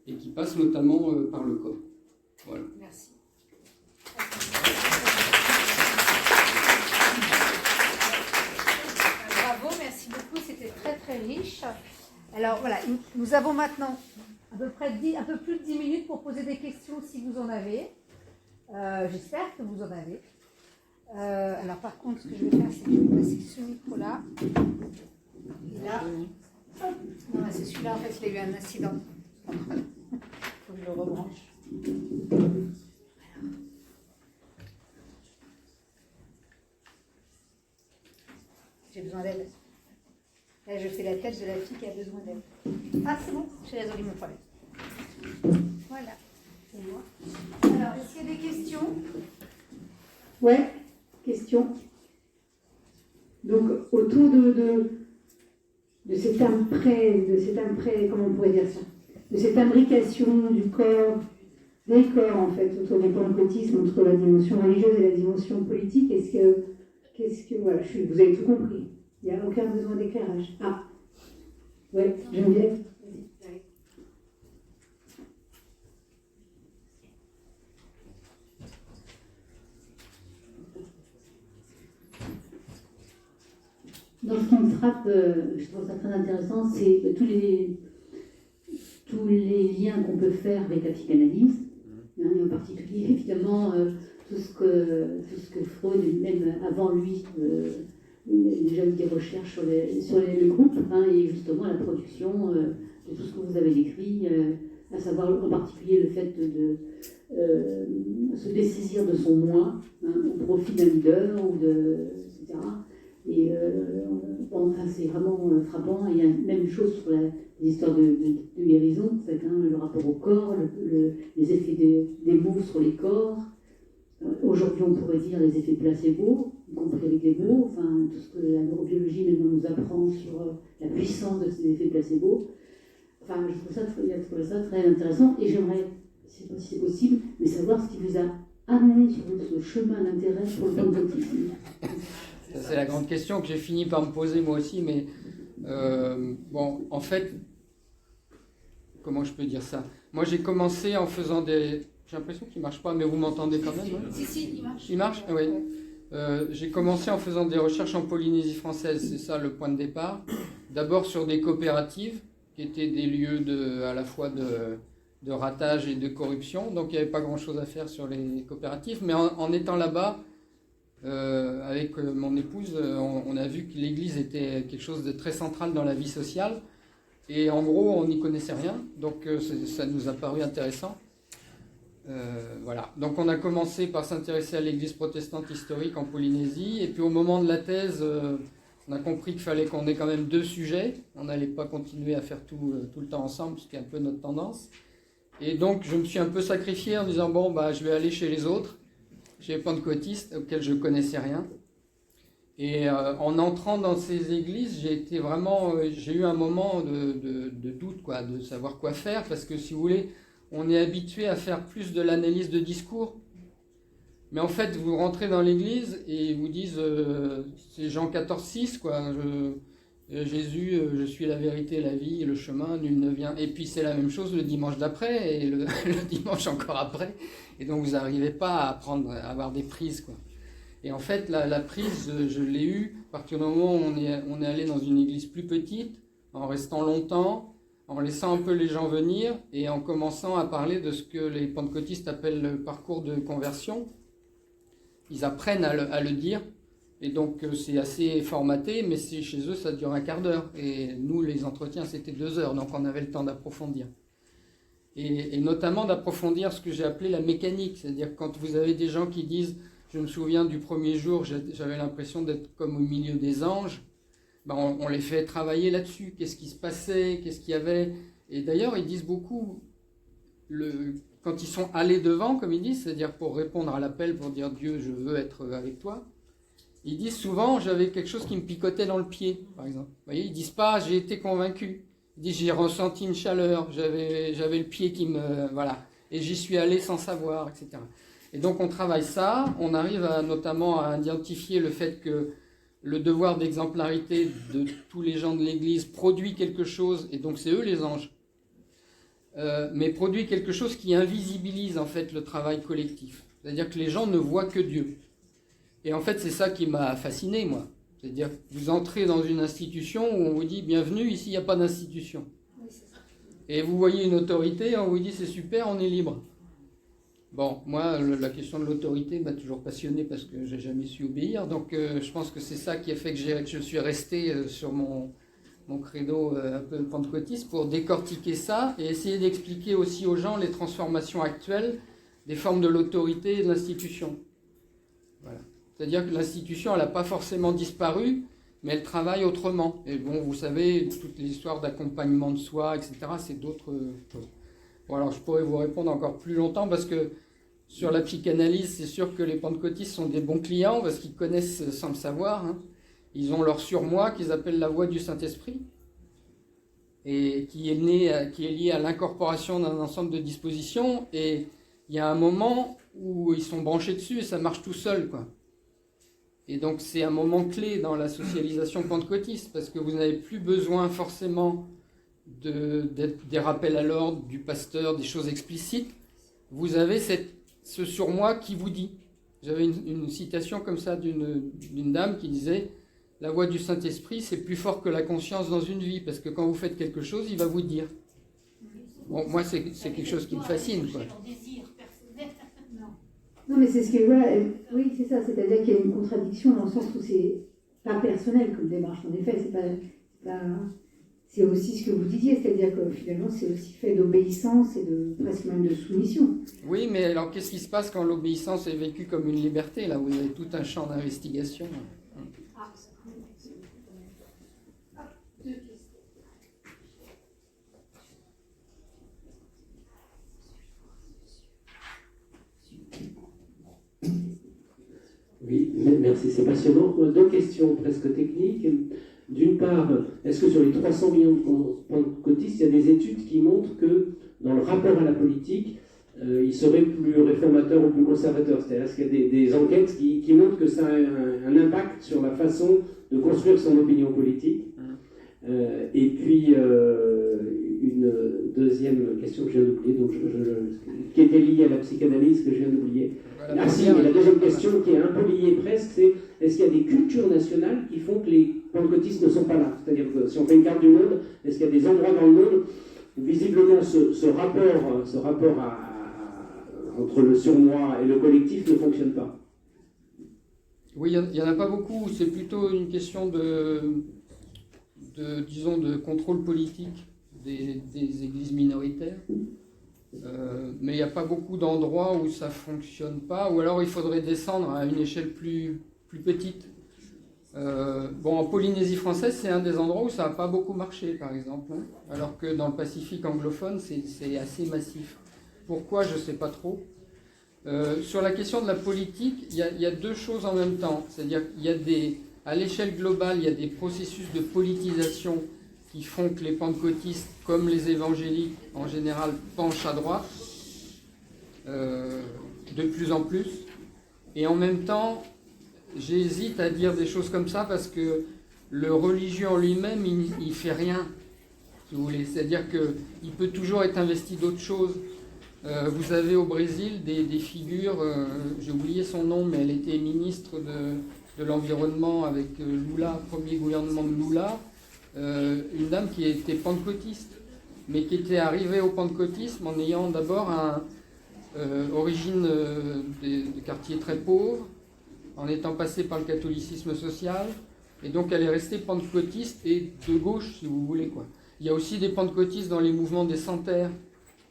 et qui passe notamment par le corps. Voilà. Merci. Bravo, merci beaucoup, c'était très très riche. Alors voilà, nous avons maintenant à peu plus de 10 minutes pour poser des questions si vous en avez. J'espère que vous en avez. Alors par contre, ce que je vais faire, c'est que je vais passer ce micro-là. Et là, non, c'est celui-là, en fait, il a eu un accident. Il faut que je le rebranche. J'ai besoin d'aide. Là, je fais la tête de la fille qui a besoin d'aide. Ah, c'est bon, j'ai résolu mon problème. Voilà, c'est moi. Alors, est-ce qu'il y a des questions? Ouais, question. Donc, autour de cet imprès, comment on pourrait dire ça, de cette imbrication du corps, des corps en fait, autour du pentecôtisme, entre la dimension religieuse et la dimension politique, voilà, vous avez tout compris. Il n'y a aucun besoin d'éclairage. Ah, ouais, Geneviève. Dans ce qu'on frappe, je trouve ça très intéressant, c'est tous les liens qu'on peut faire avec la psychanalyse, et en particulier évidemment tout ce que Freud, même avant lui, déjà eu des recherches sur le groupe, et justement la production de tout ce que vous avez décrit, à savoir en particulier le fait de se dessaisir de son moi, au profit d'un leader, etc. Et c'est vraiment frappant. Il y a même chose sur les histoires de guérison, en fait, le rapport au corps, les effets des mots sur les corps. Aujourd'hui, on pourrait dire les effets placebo, y compris avec les mots, tout ce que la neurobiologie maintenant nous apprend sur la puissance de ces effets placebo. Je trouve ça très intéressant et j'aimerais, je ne sais pas si c'est possible, mais savoir ce qui vous a amené sur ce chemin d'intérêt pour le pentecôtisme. C'est la grande question que j'ai fini par me poser moi aussi, mais en fait, comment je peux dire ça? Moi, j'ai commencé en faisant des... J'ai l'impression qu'il ne marche pas, mais vous m'entendez quand même, hein? Si, il marche. Il marche? Oui. J'ai commencé en faisant des recherches en Polynésie française, c'est ça le point de départ. D'abord sur des coopératives, qui étaient des lieux à la fois de ratage et de corruption, donc il n'y avait pas grand-chose à faire sur les coopératives, mais en étant là-bas, avec mon épouse, on a vu que l'Église était quelque chose de très central dans la vie sociale, et en gros, on n'y connaissait rien, donc ça nous a paru intéressant. Voilà. Donc on a commencé par s'intéresser à l'Église protestante historique en Polynésie, et puis au moment de la thèse, on a compris qu'il fallait qu'on ait quand même deux sujets, on n'allait pas continuer à faire tout le temps ensemble, ce qui est un peu notre tendance, et donc je me suis un peu sacrifié en disant, je vais aller chez les autres, chez les pentecôtistes auxquels je ne connaissais rien. Et en entrant dans ces églises, j'ai eu un moment de doute, de savoir quoi faire, parce que si vous voulez, on est habitué à faire plus de l'analyse de discours. Mais en fait, vous rentrez dans l'église et ils vous disent, c'est Jean 14,6, Jésus, je suis la vérité, la vie, le chemin, nul ne vient. Et puis c'est la même chose le dimanche d'après et le dimanche encore après. Et donc vous n'arrivez pas à avoir des prises, Et en fait, la prise, je l'ai eue à partir du moment où on est allé dans une église plus petite, en restant longtemps, en laissant un peu les gens venir et en commençant à parler de ce que les pentecôtistes appellent le parcours de conversion. Ils apprennent à le dire. Et donc c'est assez formaté, mais chez eux ça dure un quart d'heure. Et nous, les entretiens, c'était 2 heures, donc on avait le temps d'approfondir. Et notamment d'approfondir ce que j'ai appelé la mécanique, c'est-à-dire quand vous avez des gens qui disent, je me souviens du premier jour, j'avais l'impression d'être comme au milieu des anges, on les fait travailler là-dessus, qu'est-ce qui se passait, qu'est-ce qu'il y avait. Et d'ailleurs, ils disent beaucoup, quand ils sont allés devant, comme ils disent, c'est-à-dire pour répondre à l'appel, pour dire Dieu, je veux être avec toi, ils disent souvent, j'avais quelque chose qui me picotait dans le pied, par exemple. Vous voyez, ils disent pas, j'ai été convaincu. Ils disent, j'ai ressenti une chaleur, j'avais le pied qui me... Voilà. Et j'y suis allé sans savoir, etc. Et donc on travaille ça, on arrive notamment à identifier le fait que le devoir d'exemplarité de tous les gens de l'Église produit quelque chose, et donc c'est eux les anges, mais produit quelque chose qui invisibilise en fait le travail collectif. C'est-à-dire que les gens ne voient que Dieu. Et en fait, c'est ça qui m'a fasciné, moi. C'est-à-dire que vous entrez dans une institution où on vous dit « Bienvenue, ici, il n'y a pas d'institution ». Et vous voyez une autorité, on vous dit « C'est super, on est libre ». Bon, moi, la question de l'autorité m'a toujours passionné parce que j'ai jamais su obéir. Donc, je pense que c'est ça qui a fait que je suis resté sur mon credo un peu pentecôtiste pour décortiquer ça et essayer d'expliquer aussi aux gens les transformations actuelles des formes de l'autorité et de l'institution. Voilà. C'est-à-dire que l'institution, elle n'a pas forcément disparu, mais elle travaille autrement. Et bon, vous savez, toutes les histoires d'accompagnement de soi, etc., c'est d'autres choses. Bon, alors je pourrais vous répondre encore plus longtemps parce que sur la psychanalyse, c'est sûr que les pentecôtistes sont des bons clients parce qu'ils connaissent sans le savoir. Hein. Ils ont leur surmoi qu'ils appellent la voix du Saint-Esprit et qui est liée à l'incorporation d'un ensemble de dispositions. Et il y a un moment où ils sont branchés dessus et ça marche tout seul, quoi. Et donc c'est un moment clé dans la socialisation pentecôtiste parce que vous n'avez plus besoin forcément des rappels à l'ordre, du pasteur, des choses explicites. Vous avez ce surmoi qui vous dit. J'avais une citation comme ça d'une dame qui disait « La voix du Saint-Esprit, c'est plus fort que la conscience dans une vie, parce que quand vous faites quelque chose, il va vous dire. » Bon, moi, c'est quelque chose qui me fascine, quoi. Non, mais c'est ce que, voilà, oui, c'est ça, c'est-à-dire qu'il y a une contradiction dans le sens où c'est pas personnel comme démarche, en effet, c'est aussi ce que vous disiez, c'est-à-dire que finalement c'est aussi fait d'obéissance et presque même de soumission. Oui, mais alors qu'est-ce qui se passe quand l'obéissance est vécue comme une liberté, là où il y a tout un champ d'investigation? Oui, merci, c'est passionnant. Deux questions presque techniques. D'une part, est-ce que sur les 300 millions de pentecôtistes, il y a des études qui montrent que dans le rapport à la politique, ils seraient plus réformateurs ou plus conservateurs? C'est-à-dire, est-ce qu'il y a des enquêtes qui montrent que ça a un impact sur la façon de construire son opinion politique? Et puis, une deuxième question que je viens d'oublier, donc qui était liée à la psychanalyse, que je viens d'oublier. Ah si, mais la deuxième question qui est un peu liée presque, c'est est-ce qu'il y a des cultures nationales qui font que les pentecôtistes ne sont pas là? C'est-à-dire que si on fait une carte du monde, est-ce qu'il y a des endroits dans le monde où visiblement ce rapport entre le surmoi et le collectif ne fonctionne pas? Oui, il n'y en a pas beaucoup. C'est plutôt une question disons, de contrôle politique des églises minoritaires. Mais il n'y a pas beaucoup d'endroits où ça ne fonctionne pas, ou alors il faudrait descendre à une échelle plus petite. En Polynésie française, c'est un des endroits où ça n'a pas beaucoup marché, par exemple, hein, alors que dans le Pacifique anglophone, c'est assez massif. Pourquoi, je ne sais pas trop. Sur la question de la politique, il y a deux choses en même temps. C'est-à-dire qu'il y a à l'échelle globale, il y a des processus de politisation qui font que les pentecôtistes, comme les évangéliques en général, penchent à droite, de plus en plus. Et en même temps, j'hésite à dire des choses comme ça parce que le religieux en lui-même, il ne fait rien, si vous voulez. C'est-à-dire qu'il peut toujours être investi d'autres choses. Vous avez au Brésil des figures, j'ai oublié son nom, mais elle était ministre de l'Environnement avec Lula, premier gouvernement de Lula. Une dame qui était pentecôtiste, mais qui était arrivée au pentecôtisme en ayant d'abord origine de quartiers très pauvres, en étant passée par le catholicisme social, et donc elle est restée pentecôtiste et de gauche, si vous voulez, quoi. Il y a aussi des pentecôtistes dans les mouvements des Sans-Terre,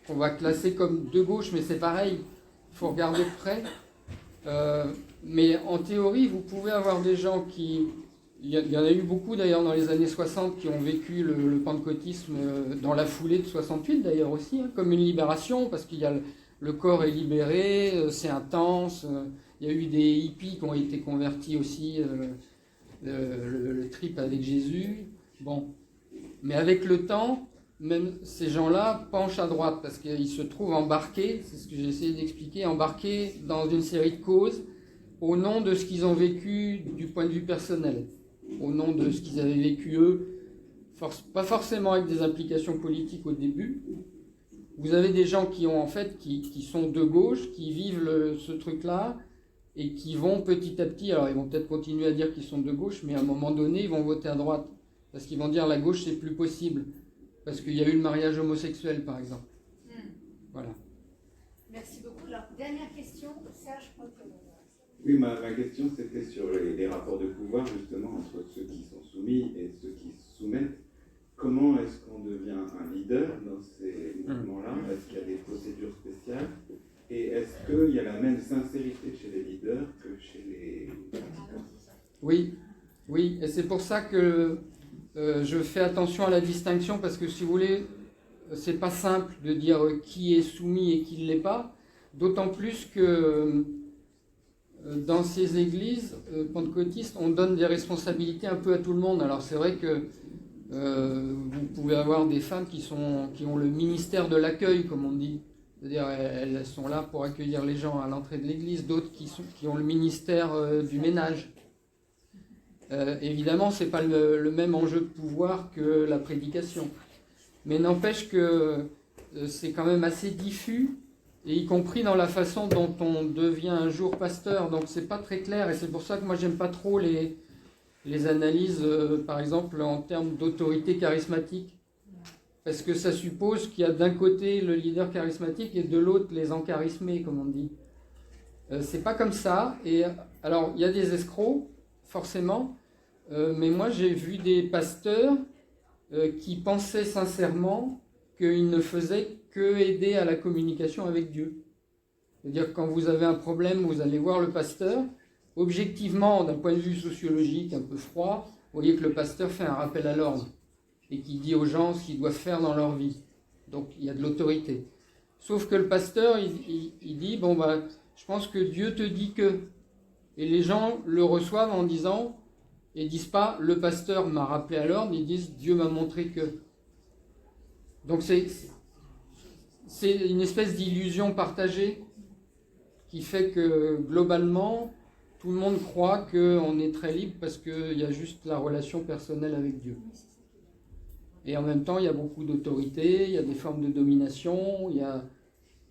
qu'on va classer comme de gauche, mais c'est pareil, il faut regarder de près. Mais en théorie, vous pouvez avoir des gens qui... Il y en a eu beaucoup d'ailleurs dans les années 60 qui ont vécu le pentecôtisme dans la foulée de 68 d'ailleurs aussi, hein, comme une libération, parce qu'il y a le corps est libéré, c'est intense. Il y a eu des hippies qui ont été convertis aussi, le trip avec Jésus. Bon, mais avec le temps, même ces gens-là penchent à droite parce qu'ils se trouvent embarqués, c'est ce que j'ai essayé d'expliquer, embarqués dans une série de causes au nom de ce qu'ils ont vécu du point de vue personnel. au nom de ce qu'ils avaient vécu eux, pas forcément avec des implications politiques au début. Vous avez des gens qui ont en fait, qui sont de gauche, qui vivent ce truc-là, et qui vont petit à petit, alors ils vont peut-être continuer à dire qu'ils sont de gauche, mais à un moment donné, ils vont voter à droite. Parce qu'ils vont dire la gauche, c'est plus possible. Parce qu'il y a eu le mariage homosexuel, par exemple. Voilà. Merci beaucoup. Alors, dernière question, Serge, je crois que... Oui, ma question, c'était sur les rapports de pouvoir, justement, entre ceux qui sont soumis et ceux qui se soumettent. Comment est-ce qu'on devient un leader dans ces mouvements-là? Est-ce qu'il y a des procédures spéciales? Et est-ce qu'il y a la même sincérité chez les leaders que chez les pratiquants? Oui, oui, et c'est pour ça que je fais attention à la distinction, parce que si vous voulez, c'est pas simple de dire qui est soumis et qui ne l'est pas, d'autant plus que dans ces églises pentecôtistes, on donne des responsabilités un peu à tout le monde. Alors c'est vrai que vous pouvez avoir des femmes qui ont le ministère de l'accueil, comme on dit. C'est-à-dire elles sont là pour accueillir les gens à l'entrée de l'église, d'autres qui ont le ministère du ménage. Évidemment, ce n'est pas le même enjeu de pouvoir que la prédication. Mais n'empêche que c'est quand même assez diffus, et y compris dans la façon dont on devient un jour pasteur. Donc c'est pas très clair, et c'est pour ça que moi j'aime pas trop les analyses, par exemple en termes d'autorité charismatique. Parce que ça suppose qu'il y a d'un côté le leader charismatique et de l'autre les encharismés, comme on dit. C'est pas comme ça. Et alors, il y a des escrocs, forcément, mais moi j'ai vu des pasteurs qui pensaient sincèrement qu'ils ne faisaient que aider à la communication avec Dieu. C'est-à-dire que quand vous avez un problème, vous allez voir le pasteur. Objectivement, d'un point de vue sociologique un peu froid, vous voyez que le pasteur fait un rappel à l'ordre et qui dit aux gens ce qu'ils doivent faire dans leur vie. Donc il y a de l'autorité. Sauf que le pasteur, il dit, bon bah, je pense que Dieu te dit que. Et les gens le reçoivent en disant, et disent pas, le pasteur m'a rappelé à l'ordre, ils disent, Dieu m'a montré que. Donc c'est une espèce d'illusion partagée qui fait que globalement, tout le monde croit qu'on est très libre parce qu'il y a juste la relation personnelle avec Dieu. Et en même temps, il y a beaucoup d'autorité, il y a des formes de domination, il y a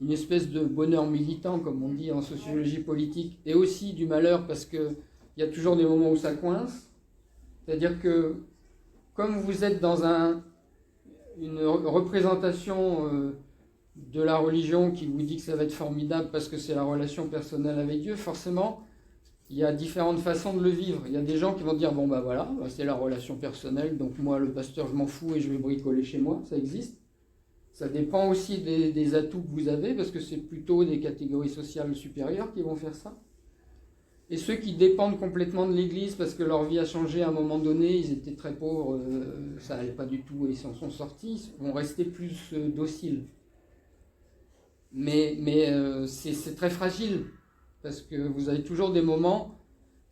une espèce de bonheur militant, comme on dit en sociologie politique, et aussi du malheur, parce qu'il y a toujours des moments où ça coince. C'est-à-dire que, comme vous êtes dans une représentation de la religion qui vous dit que ça va être formidable parce que c'est la relation personnelle avec Dieu, forcément, il y a différentes façons de le vivre. Il y a des gens qui vont dire, bon bah voilà, c'est la relation personnelle, donc moi le pasteur je m'en fous et je vais bricoler chez moi, ça existe. Ça dépend aussi des atouts que vous avez, parce que c'est plutôt des catégories sociales supérieures qui vont faire ça. Et ceux qui dépendent complètement de l'église parce que leur vie a changé à un moment donné, ils étaient très pauvres, ça allait pas du tout et ils s'en sont sortis, vont rester plus dociles. Mais c'est très fragile. Parce que vous avez toujours des moments,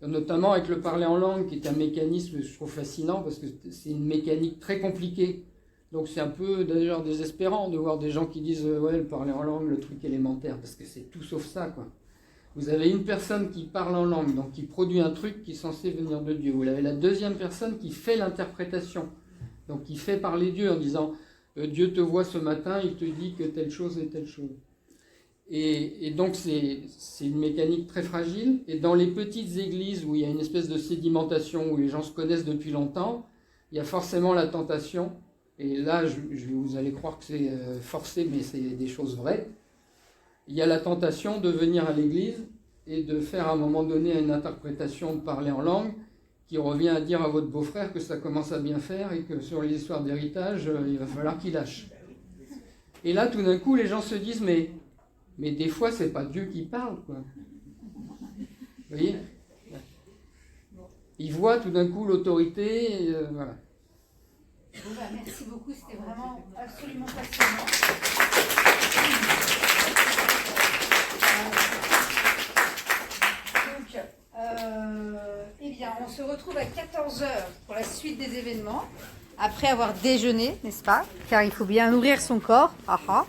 notamment avec le parler en langue, qui est un mécanisme, je trouve fascinant, parce que c'est une mécanique très compliquée. Donc c'est un peu d'ailleurs désespérant de voir des gens qui disent ouais, le parler en langue, le truc élémentaire, parce que c'est tout sauf ça, quoi. Vous avez une personne qui parle en langue, donc qui produit un truc qui est censé venir de Dieu. Vous avez la deuxième personne qui fait l'interprétation, donc qui fait parler Dieu en disant Dieu te voit ce matin, il te dit que telle chose et telle chose. Et donc c'est une mécanique très fragile. Et dans les petites églises où il y a une espèce de sédimentation, où les gens se connaissent depuis longtemps, il y a forcément la tentation, et là vous allez croire que c'est forcé, mais c'est des choses vraies. Il y a la tentation de venir à l'église et de faire à un moment donné une interprétation de parler en langue qui revient à dire à votre beau-frère que ça commence à bien faire et que sur les histoires d'héritage, il va falloir qu'il lâche. Et là, tout d'un coup, les gens se disent mais des fois, c'est pas Dieu qui parle, quoi. Vous voyez? Ils voient tout d'un coup l'autorité, voilà. Bon, bah, merci beaucoup, c'était vraiment absolument passionnant. Eh bien, on se retrouve à 14h pour la suite des événements, après avoir déjeuné, n'est-ce pas? Car il faut bien nourrir son corps. Ah ah.